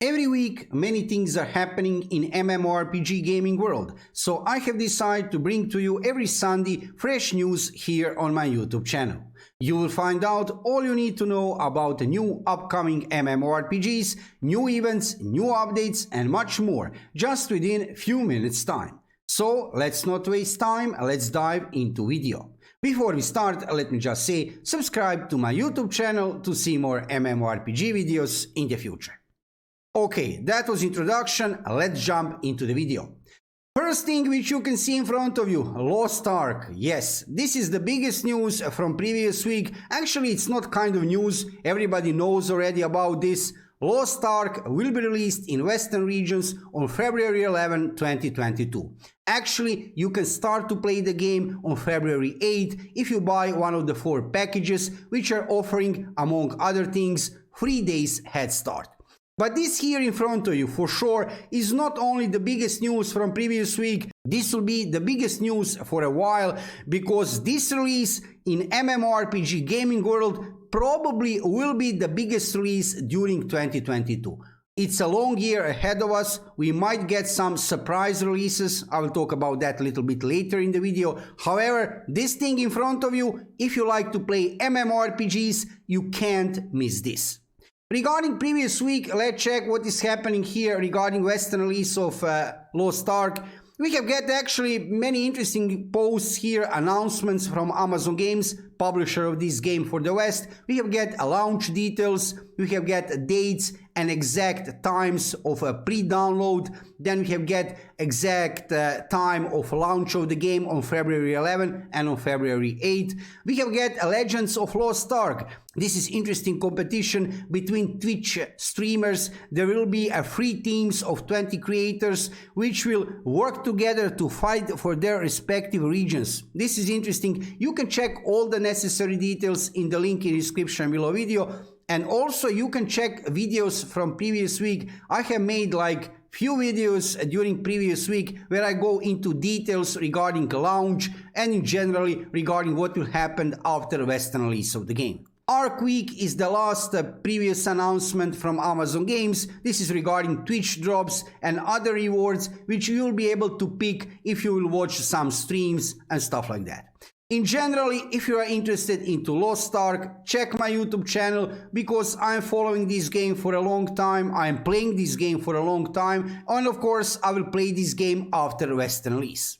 Every week, many things are happening in MMORPG gaming world, so I have decided to bring to you every Sunday fresh news here on my YouTube channel. You will find out all you need to know about the new upcoming MMORPGs, new events, new updates and much more, just within few minutes time. So let's not waste time, let's dive into video. Before we start, let me just say, subscribe to my YouTube channel to see more MMORPG videos in the future. Okay, that was introduction, let's jump into the video. First thing which you can see in front of you, Lost Ark. Yes, this is the biggest news from previous week. Actually, it's not kind of news, everybody knows already about this. Lost Ark will be released in Western regions on February 11, 2022. Actually, you can start to play the game on February 8 if you buy one of the 4 packages which are offering, among other things, 3 days head start. But this here in front of you for sure is not only the biggest news from previous week, this will be the biggest news for a while, because this release in MMORPG gaming world probably will be the biggest release during 2022. It's a long year ahead of us, we might get some surprise releases, I will talk about that a little bit later in the video. However, this thing in front of you, if you like to play MMORPGs, you can't miss this. Regarding previous week, let's check what is happening here regarding Western release of Lost Ark. We have got actually many interesting posts here, announcements from Amazon Games, publisher of this game for the West. We have got launch details, we have got dates and exact times of a pre-download. Then we have got exact time of launch of the game on February 11 and on February 8. We have got Legends of Lost Ark. This is interesting competition between Twitch streamers. There will be a 3 teams of 20 creators which will work together to fight for their respective regions. This is interesting. You can check all the necessary details in the link in the description below video. And also you can check videos from previous week. I have made like few videos during previous week where I go into details regarding launch and in generally regarding what will happen after Western release of the game. Arc Week is the last previous announcement from Amazon Games. This is regarding Twitch drops and other rewards which you will be able to pick if you will watch some streams and stuff like that. In generally, if you are interested into Lost Ark, check my YouTube channel, because I'm following this game for a long time, I'm playing this game for a long time, and of course I will play this game after Western release.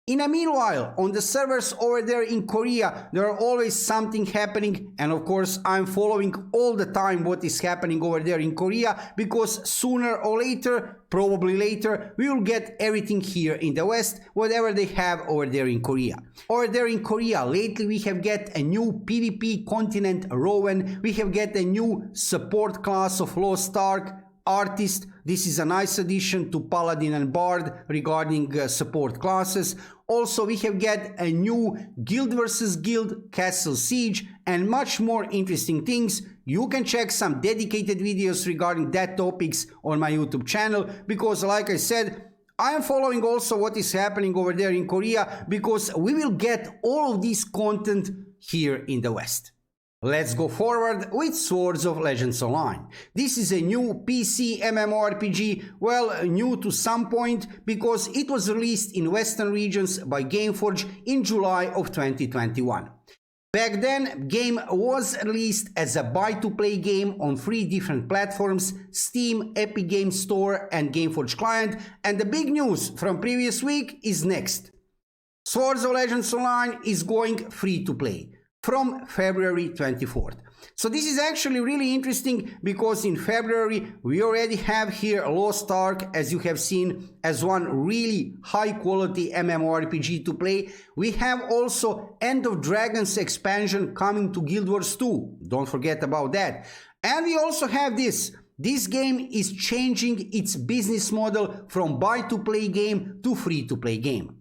In a meanwhile, on the servers over there in Korea, there are always something happening, and of course I'm following all the time what is happening over there in Korea, because sooner or later, probably later, we will get everything here in the West, whatever they have over there in Korea. Over there in Korea, lately we have got a new PvP continent Rowan, we have got a new support class of Lost Ark, Artist. This is a nice addition to Paladin and Bard regarding support classes. Also, we have got a new Guild vs Guild, Castle Siege, and much more interesting things. You can check some dedicated videos regarding that topics on my YouTube channel, because like I said, I am following also what is happening over there in Korea, because we will get all of this content here in the West. Let's go forward with Swords of Legends Online. This is a new PC MMORPG, well, new to some point, because it was released in Western regions by Gameforge in July of 2021. Back then, game was released as a buy-to-play game on 3 different platforms, Steam, Epic Games Store and Gameforge Client, and the big news from previous week is next. Swords of Legends Online is going free to play from February 24th. So this is actually really interesting, because in February we already have here Lost Ark, as you have seen, as one really high quality MMORPG to play. We have also End of Dragons expansion coming to Guild Wars 2, don't forget about that. And we also have this. This game is changing its business model from buy-to-play game to free-to-play game.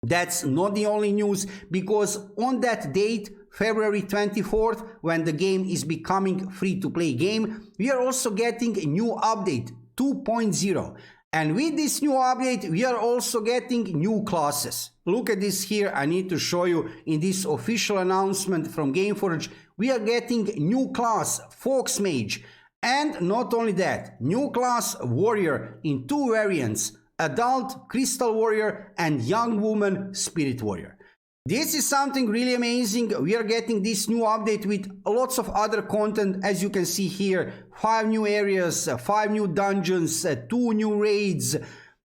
That's not the only news, because on that date, February 24th, when the game is becoming free-to-play game, we are also getting a new update, 2.0. And with this new update, we are also getting new classes. Look at this here, I need to show you in this official announcement from Gameforge. We are getting new class, Fox Mage. And not only that, new class Warrior in 2 variants, Adult Crystal Warrior and Young Woman Spirit Warrior. This is something really amazing. We are getting this new update with lots of other content, as you can see here. 5 new areas, 5 new dungeons, 2 new raids.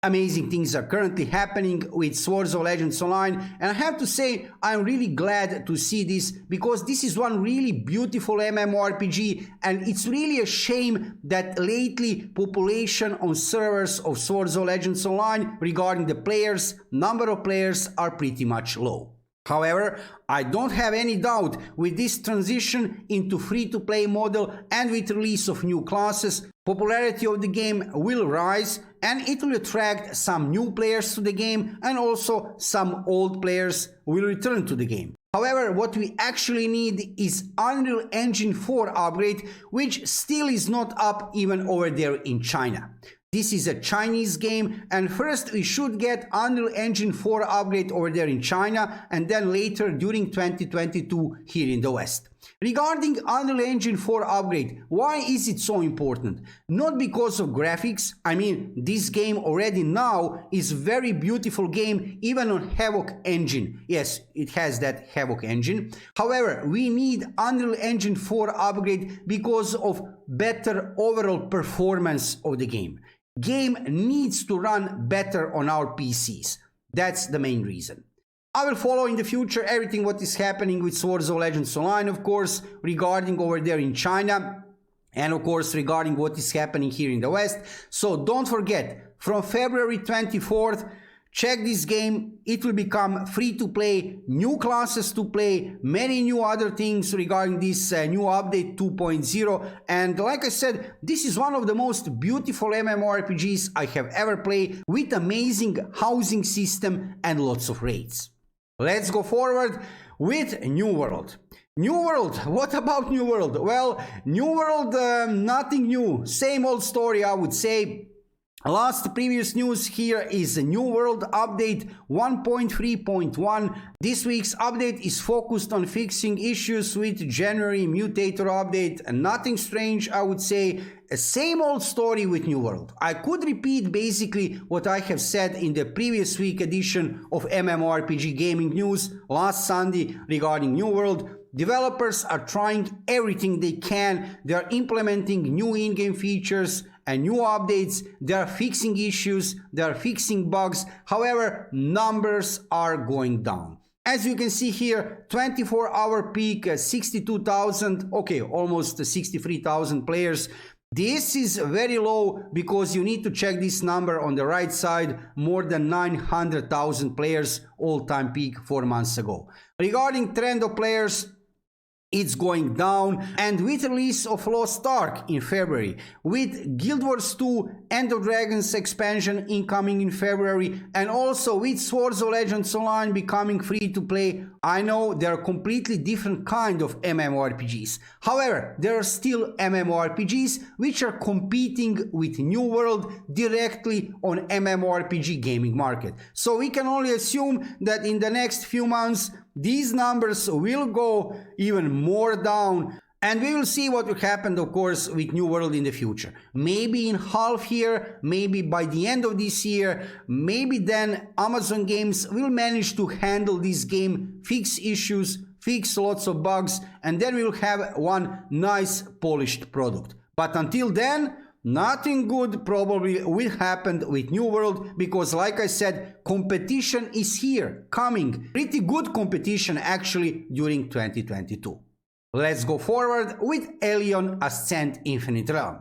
Amazing things are currently happening with Swords of Legends Online, and I have to say I'm really glad to see this, because this is one really beautiful MMORPG, and it's really a shame that lately population on servers of Swords of Legends Online regarding the players, number of players are pretty much low. However, I don't have any doubt with this transition into free-to-play model and with release of new classes, popularity of the game will rise and it will attract some new players to the game, and also some old players will return to the game. However, what we actually need is Unreal Engine 4 upgrade, which still is not up even over there in China. This is a Chinese game, and first we should get Unreal Engine 4 upgrade over there in China, and then later during 2022 here in the West. Regarding Unreal Engine 4 upgrade, why is it so important? Not because of graphics. I mean, this game already now is very beautiful game even on Havoc engine. Yes, it has that Havoc engine. However, we need Unreal Engine 4 upgrade because of better overall performance of the game. Game needs to run better on our PCs. That's the main reason. I will follow in the future everything what is happening with Swords of Legends Online, of course, regarding over there in China, and of course regarding what is happening here in the West. So don't forget, from February 24th, check this game. It will become free to play, new classes to play, many new other things regarding this new update 2.0. And like I said, this is one of the most beautiful MMORPGs I have ever played, with amazing housing system and lots of raids. Let's go forward with New World. New World, what about New World? Well, New World, nothing new, same old story, I would say. Last previous news here is a New World update 1.3.1. This week's update is focused on fixing issues with January Mutator update. Nothing strange, I would say. A same old story with New World. I could repeat basically what I have said in the previous week edition of MMORPG Gaming News last Sunday regarding New World. Developers are trying everything they can. They are implementing new in-game features and new updates. They are fixing issues, they are fixing bugs. However, numbers are going down. As you can see here, 24-hour peak, 62,000, okay, almost 63,000 players. This is very low because you need to check this number on the right side, more than 900,000 players all-time peak 4 months ago. Regarding trend of players, it's going down, and with release of Lost Ark in February, with Guild Wars 2 End of Dragons expansion incoming in February, and also with Swords of Legends Online becoming free to play, I know they are completely different kind of MMORPGs. However, there are still MMORPGs which are competing with New World directly on MMORPG gaming market. So we can only assume that in the next few months these numbers will go even more down, and we will see what will happen, of course, with New World in the future. Maybe in half year, maybe by the end of this year, maybe then Amazon Games will manage to handle this game, fix issues, fix lots of bugs, and then we will have one nice polished product. But until then, nothing good probably will happen with New World, because like I said, competition is here, coming. Pretty good competition actually during 2022. Let's go forward with Elyon Ascent Infinite Realm.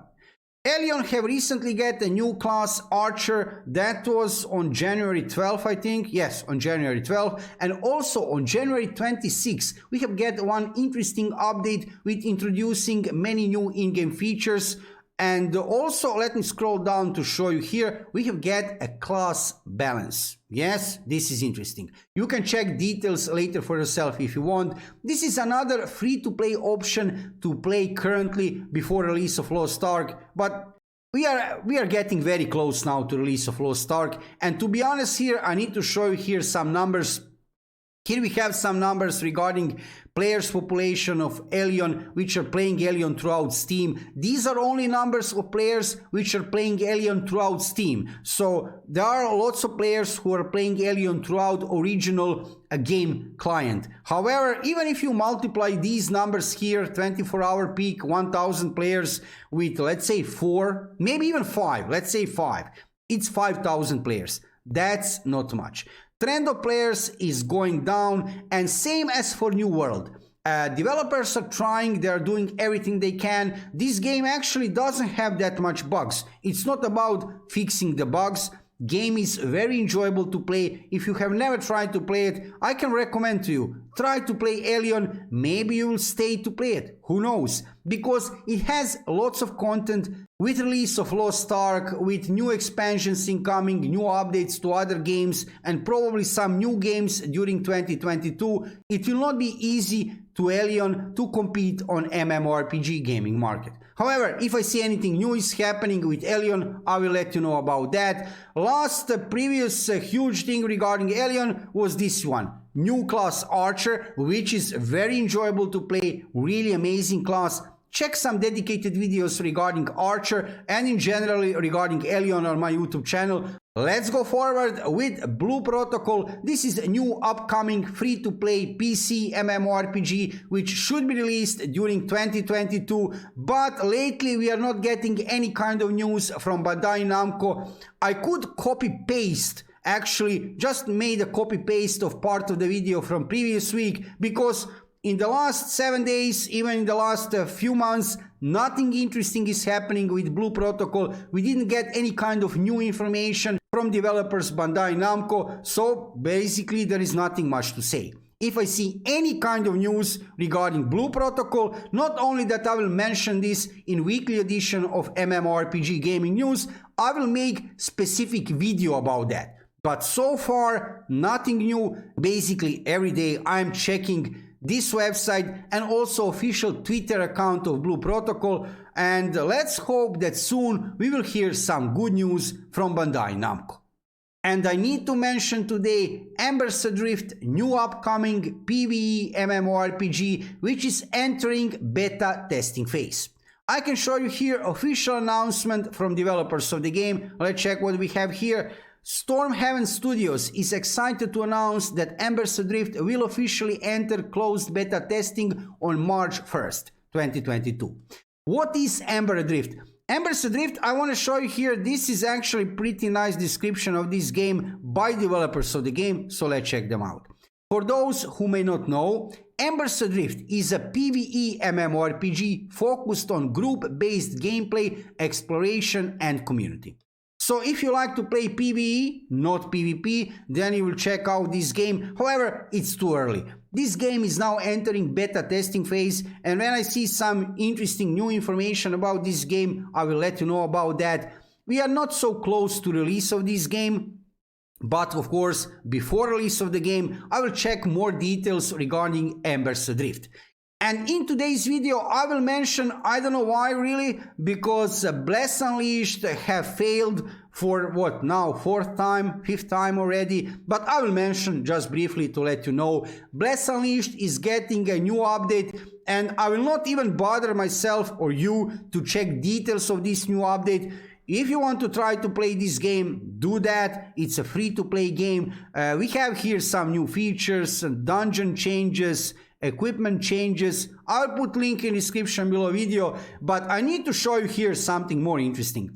Elyon have recently got a new class Archer. That was on January 12th, I think. Yes, on January 12th. And also on January 26th, we have got one interesting update with introducing many new in-game features. And also, let me scroll down to show you here, we have got a class balance. Yes, this is interesting. You can check details later for yourself if you want. This is another free-to-play option to play currently before release of Lost Ark, but we are getting very close now to release of Lost Ark. And to be honest here, I need to show you here some numbers. Here we have some numbers regarding players population of Elyon which are playing Elyon throughout Steam. These are only numbers of players which are playing Elyon throughout Steam. So there are lots of players who are playing Elyon throughout original game client. However, even if you multiply these numbers here, 24-hour peak, 1000 players with, let's say, 4, maybe even 5, let's say 5, it's 5000 players. That's not much. Trend of players is going down, and same as for New World. Developers are trying, they're doing everything they can. This game actually doesn't have that much bugs. It's not about fixing the bugs. Game is very enjoyable to play. If you have never tried to play it, I can recommend to you, try to play Elyon. Maybe you will stay to play it, who knows, because it has lots of content. With release of Lost Ark, with new expansions incoming, new updates to other games, and probably some new games during 2022, it will not be easy to Elyon to compete on MMORPG gaming market. However, if I see anything new is happening with Elyon, I will let you know about that. Last previous huge thing regarding Elyon was this one. New class Archer, which is very enjoyable to play, really amazing class. Check some dedicated videos regarding Archer and in general regarding Elyon on my YouTube channel. Let's go forward with Blue Protocol. This is a new upcoming free-to-play PC MMORPG which should be released during 2022, but lately we are not getting any kind of news from Bandai Namco. I could copy-paste, actually just made a copy-paste of part of the video from previous week, because in the last 7 days, even in the last few months, nothing interesting is happening with Blue Protocol. We didn't get any kind of new information from developers Bandai Namco, so basically there is nothing much to say. If I see any kind of news regarding Blue Protocol, not only that I will mention this in weekly edition of MMORPG Gaming News, I will make specific video about that. But so far, nothing new. Basically every day I'm checking this website and also official Twitter account of Blue Protocol, and let's hope that soon we will hear some good news from Bandai Namco. And I need to mention today Embers Adrift, new upcoming PvE MMORPG which is entering beta testing phase. I can show you here official announcement from developers of the game. Let's check what we have here. Stormhaven Studios is excited to announce that Embers Adrift will officially enter closed beta testing on March 1st, 2022. What is Embers Adrift? Embers Adrift, I want to show you here, this is actually pretty nice description of this game by developers of the game, so let's check them out. For those who may not know, Embers Adrift is a PvE MMORPG focused on group-based gameplay, exploration and community. So if you like to play PvE, not PvP, then you will check out this game. However, it's too early. This game is now entering beta testing phase, and when I see some interesting new information about this game, I will let you know about that. We are not so close to release of this game, but of course, before release of the game, I will check more details regarding Embers Adrift. And in today's video, I will mention, I don't know why really, because Bless Unleashed have failed for what now, 4th time, 5th time already, but I will mention just briefly to let you know, Bless Unleashed is getting a new update, and I will not even bother myself or you to check details of this new update. If you want to try to play this game, do that. It's a free-to-play game. We have here some new features, dungeon changes, equipment changes. I'll put link in description below video, but I need to show you here something more interesting.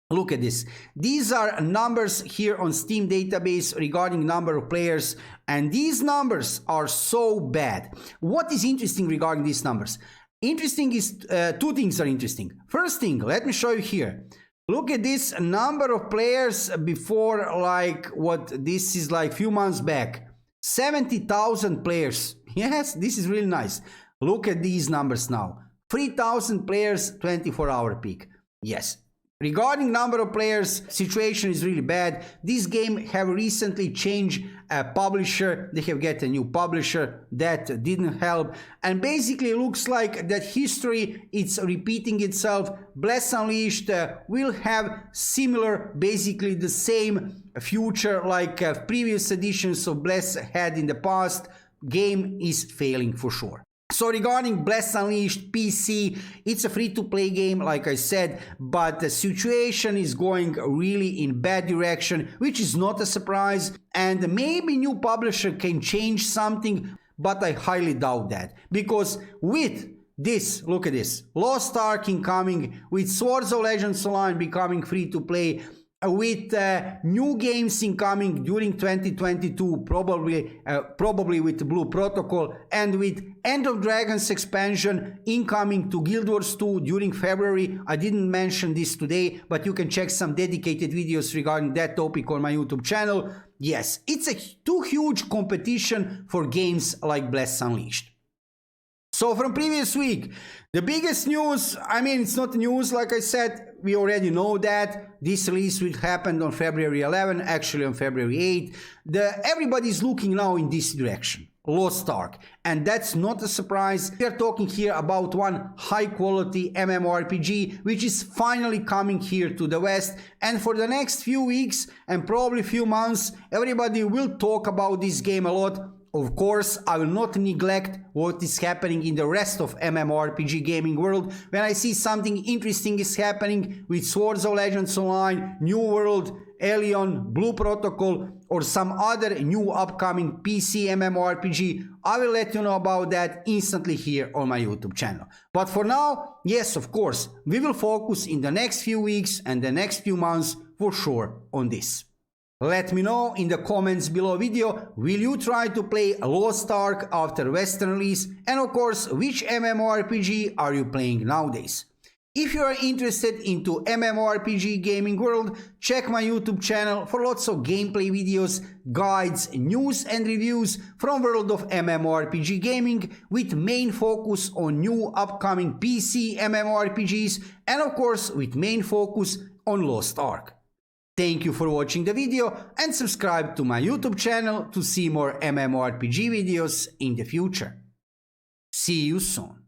Look at this. These are numbers here on Steam database regarding number of players, and these numbers are so bad. What is interesting regarding these numbers? Interesting is two things are interesting. First thing, let me show you here. Look at this number of players before, like what this is like few months back. 70,000 players. Yes, this is really nice. Look at these numbers now. 3,000 players, 24-hour peak. Yes. Regarding number of players, situation is really bad. This game have recently changed publisher. They have get a new publisher that didn't help, and basically looks like that history it's repeating itself. Blast Unleashed will have similar, basically the same future like previous editions of Blast had in the past. Game is failing for sure. So regarding Blast Unleashed PC, it's a free-to-play game, like I said, but the situation is going really in bad direction, which is not a surprise, and maybe new publisher can change something, but I highly doubt that, because with this, look at this, Lost Ark incoming, with Swords of Legends Online becoming free-to-play, with new games incoming during 2022, probably with Blue Protocol, and with End of Dragons expansion incoming to Guild Wars 2 during February. I didn't mention this today, but you can check some dedicated videos regarding that topic on my YouTube channel. Yes, it's a too huge competition for games like Blast Unleashed. So from previous week, the biggest news, I mean, it's not news, like I said, we already know that this release will happen on February 11, actually on February 8. Everybody's looking now in this direction, Lost Ark, and that's not a surprise. We are talking here about one high-quality MMORPG, which is finally coming here to the West, and for the next few weeks and probably few months, everybody will talk about this game a lot. Of course, I will not neglect what is happening in the rest of MMORPG gaming world. When I see something interesting is happening with Swords of Legends Online, New World, Elyon, Blue Protocol, or some other new upcoming PC MMORPG, I will let you know about that instantly here on my YouTube channel. But for now, yes, of course, we will focus in the next few weeks and the next few months for sure on this. Let me know in the comments below video, will you try to play Lost Ark after Western release, and of course, which MMORPG are you playing nowadays? If you are interested into MMORPG gaming world, check my YouTube channel for lots of gameplay videos, guides, news and reviews from world of MMORPG gaming, with main focus on new upcoming PC MMORPGs, and of course with main focus on Lost Ark. Thank you for watching the video, and subscribe to my YouTube channel to see more MMORPG videos in the future. See you soon.